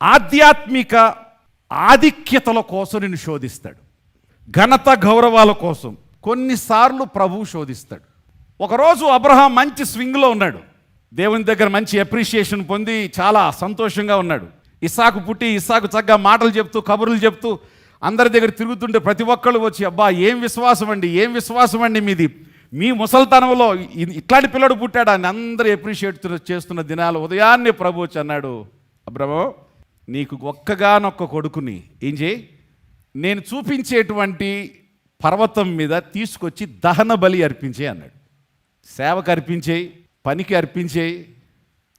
ఆధ్యాత్మిక ఆధిక్యతల కోసం నిన్ను శోధిస్తాడు. ఘనత గౌరవాల కోసం కొన్నిసార్లు ప్రభువు శోధిస్తాడు. ఒకరోజు అబ్రహాం మంచి స్వింగ్లో ఉన్నాడు. దేవుని దగ్గర మంచి అప్రిషియేషన్ పొంది చాలా సంతోషంగా ఉన్నాడు. ఇస్సాకు పుట్టి ఇస్సాకు చక్కగా మాటలు చెప్తూ కబుర్లు చెప్తూ అందరి దగ్గర తిరుగుతుంటే ప్రతి ఒక్కళ్ళు వచ్చి, అబ్బా ఏం విశ్వాసం అండి మీది, మీ ముసల్తనంలో ఇట్లాంటి పిల్లడు పుట్టాడా అని అందరూ అప్రిషియేట్ చేస్తున్న దినాలు ఉదయాన్నే ప్రభు వచ్చి అన్నాడు, అబ్రహము నీకు ఒక్కగానొక్క కొడుకుని ఏం చేయి, నేను చూపించేటువంటి పర్వతం మీద తీసుకొచ్చి దహన బలి అర్పించే అన్నాడు. సేవకు అర్పించేయి, పనికి అర్పించేయి,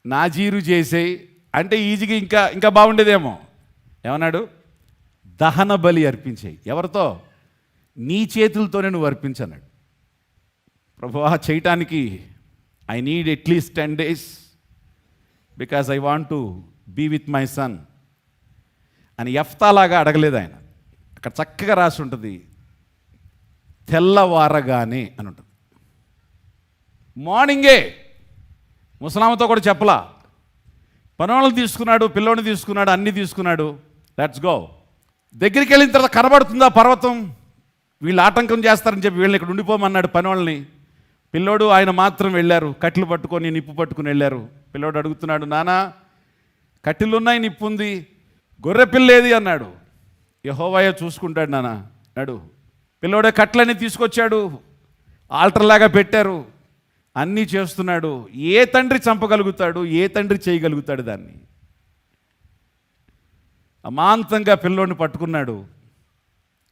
నాజీరు చేసేయి అంటే ఈజీగా ఇంకా బాగుండేదేమో. ఏమన్నాడు? దహన బలి అర్పించేయి. ఎవరితో? నీ చేతులతోనే నువ్వు అర్పించన్నాడు. ప్రభువా చేయటానికి I need at least 10 days because I want to be with my son అని యెఫ్తాలాగా అడగలేదు ఆయన. అక్కడ చక్కగా రాసి ఉంటుంది, తెల్లవారగానే అని ఉంటుంది. మార్నింగే ముసలామతో కూడా చెప్పలా, పనోళ్ళని తీసుకున్నాడు, పిల్లోని తీసుకున్నాడు, అన్నీ తీసుకున్నాడు, లెట్స్ గో. దగ్గరికి వెళ్ళిన తర్వాత కనబడుతుందా పర్వతం, వీళ్ళు ఆటంకం చేస్తారని చెప్పి వీళ్ళని ఇక్కడ ఉండిపోమన్నాడు పనోళ్ళని. పిల్లోడు ఆయన మాత్రం వెళ్ళారు, కట్టెలు పట్టుకొని నిప్పు పట్టుకుని వెళ్ళారు. పిల్లోడు అడుగుతున్నాడు, నానా కట్టెలున్నాయి, నిప్పు ఉంది, గొర్రె పిల్లేది అన్నాడు. యెహోవాయే చూసుకుంటాడు నాన్న అన్నాడు. పిల్లోడే కట్టెలన్నీ తీసుకొచ్చాడు, ఆల్టర్లాగా పెట్టారు, అన్నీ చేస్తున్నాడు. ఏ తండ్రి చంపగలుగుతాడు, ఏ తండ్రి చేయగలుగుతాడు దాన్ని? అమాంతంగా పిల్లోడిని పట్టుకున్నాడు,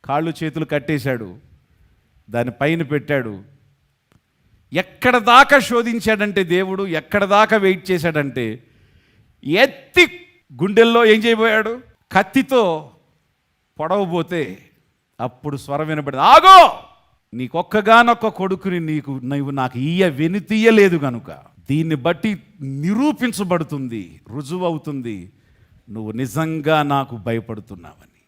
కాళ్ళు చేతులు కట్టేశాడు, దాని పైన పెట్టాడు. ఎక్కడ దాకా శోధించాడంటే దేవుడు, ఎక్కడ దాకా వెయిట్ చేశాడంటే ఎత్తి గుండెల్లో ఏం చేయబోయాడు, కత్తితో పొడవబోతే అప్పుడు స్వరం వినబడింది, ఆగో, నీకొక్కగానొక్క కొడుకుని నువ్వు నాకు వెనుతీయలేదు కనుక దీన్ని బట్టి నిరూపించబడుతుంది, రుజువు అవుతుంది, నువ్వు నిజంగా నాకు భయపడుతున్నావని,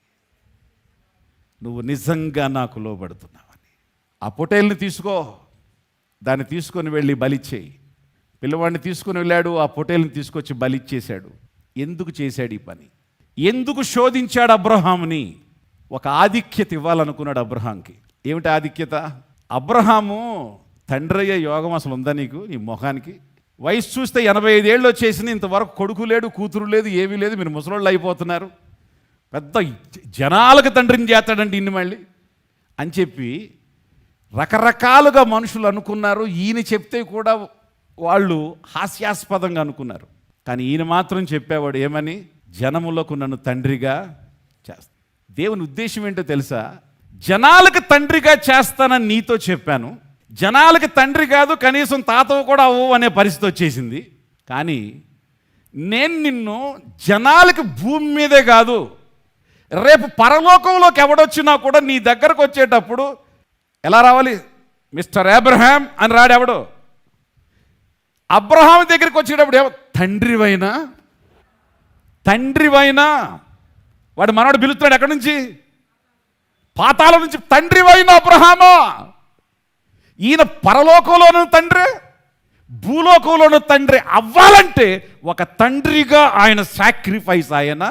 నువ్వు నిజంగా నాకు లోబడుతున్నావని. ఆ పొటేల్ని తీసుకో, దాన్ని తీసుకొని వెళ్ళి బలిచ్చేయి. పిల్లవాడిని తీసుకొని వెళ్ళాడు, ఆ పొటేల్ని తీసుకొచ్చి బలిచ్చేశాడు. ఎందుకు చేశాడు ఈ పని? ఎందుకు శోధించాడు అబ్రహాముని? ఒక ఆధిక్యత ఇవ్వాలనుకున్నాడు అబ్రహాంకి. ఏమిటి ఆధిక్యత? అబ్రహాము తండ్రి అయ్యే యోగం అసలు ఉందా నీకు, నీ మొహానికి? వయసు చూస్తే 85 ఏళ్ళు వచ్చేసింది, ఇంతవరకు కొడుకు లేడు, కూతురు లేదు, ఏమీ లేదు, మీరు ముసలోళ్ళు అయిపోతున్నారు, పెద్ద జనాలకు తండ్రిని చేస్తాడంటే ఇన్ని మళ్ళీ అని చెప్పి రకరకాలుగా మనుషులు అనుకున్నారు. ఈయన చెప్తే కూడా వాళ్ళు హాస్యాస్పదంగా అనుకున్నారు. కానీ ఈయన మాత్రం చెప్పేవాడు ఏమని? జనములకు నన్ను తండ్రిగా చేస్తా. దేవుని ఉద్దేశం ఏంటో తెలుసా? జనాలకు తండ్రిగా చేస్తానని నీతో చెప్పాను, జనాలకు తండ్రి కాదు కనీసం తాతవు కూడా అవ్వు అనే పరిస్థితి వచ్చేసింది. కానీ నేను నిన్ను జనాలకి భూమి మీదే కాదు, రేపు పరలోకంలోకి ఎవడొచ్చినా కూడా నీ దగ్గరకు వచ్చేటప్పుడు ఎలా రావాలి? మిస్టర్ అబ్రహాం అని రాడు ఎవడు. అబ్రహాం దగ్గరికి వచ్చేటప్పుడు తండ్రివైనా వాడు మనవాడు పిలుస్తున్నాడు ఎక్కడి నుంచి? పాతాళం నుంచి. తండ్రివైన అబ్రహామా, ఈయన పరలోకంలోనూ తండ్రి, భూలోకంలోనూ తండ్రి అవ్వాలంటే ఒక తండ్రిగా ఆయన సాక్రిఫైస్ ఆయన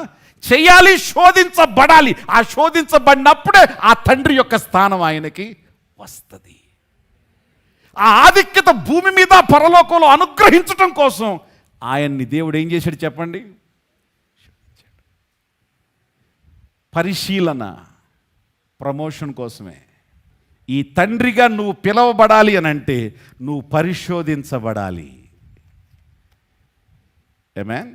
చేయాలి, శోధించబడాలి. ఆ శోధించబడినప్పుడే ఆ తండ్రి యొక్క స్థానం ఆయనకి వస్తుంది. ఆ ఆధిక్యత భూమి మీద పరలోకంలో అనుగ్రహించటం కోసం ఆయన్ని దేవుడు ఏం చేశాడు చెప్పండి? పరిశీలన, ప్రమోషన్ కోసమే. ఈ తండ్రిగా నువ్వు పిలవబడాలి అని అంటే నువ్వు పరిశోధించబడాలి. ఆమేన్.